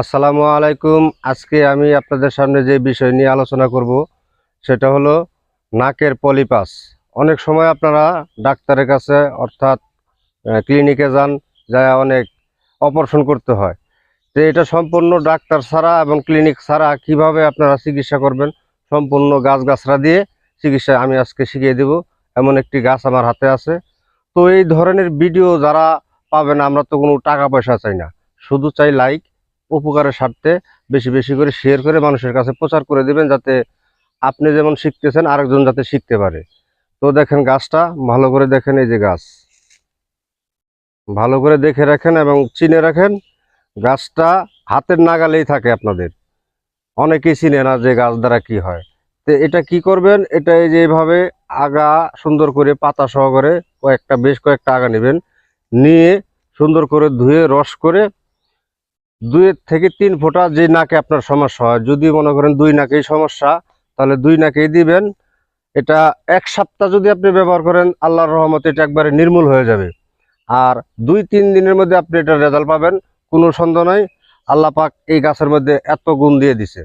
আসসালামু আলাইকুম। আজকে আমি আপনাদের সামনে যে বিষয় নিয়ে আলোচনা করব সেটা হলো নাকের পলিপাস। অনেক সময় আপনারা ডাক্তারের কাছে অর্থাৎ ক্লিনিকে যান, যায় অনেক অপারেশন করতে হয়। তো এটা সম্পূর্ণ ডাক্তার ছাড়া এবং ক্লিনিক ছাড়া কিভাবে আপনারা চিকিৎসা করবেন, সম্পূর্ণ গাছগাছরা দিয়ে চিকিৎসা আমি আজকে শিখিয়ে দেব। এমন একটি গাছ আমার হাতে আছে। তো এই ধরনের ভিডিও যারা পাবেন, আমরা তো কোনো টাকা পয়সা চাই না, শুধু চাই লাইক, উপকারের স্বার্থে বেশি বেশি করে শেয়ার করে মানুষের কাছে প্রচার করে দিবেন, যাতে আপনি যেমন শিখতেছেন আরেকজন যাতে শিখতে পারে। তো দেখেন গাছটা ভালো করে দেখেন, এই যে গাছ ভালো করে দেখে রাখেন এবং চিনে রাখেন। গাছটা হাতের নাগালেই থাকে আপনাদের, অনেকেই চিনে না যে গাছ দ্বারা কি হয়। তো এটা কি করবেন, এটা এই যে এইভাবে আগা সুন্দর করে পাতা সহকারে বেশ কয়েকটা আগা নেবেন, নিয়ে সুন্দর করে ধুয়ে রস করে 2 থেকে 3 ফোঁটা, যে নাকে আপনার সমস্যা হয়, যদি মনে করেন 2 নাকেই সমস্যা, তাহলে 2 নাকেই দিবেন। এটা 1 সপ্তাহ যদি আপনি ব্যবহার করেন, আল্লাহর রহমতে এটা একবারে নির্মূল হয়ে যাবে। আর 2-3 দিনের মধ্যে আপনি এটা রেজাল্ট পাবেন, কোনো সন্দেহ নাই। আল্লাহ পাক এই গাছের মধ্যে এত গুণ দিয়ে দিছে।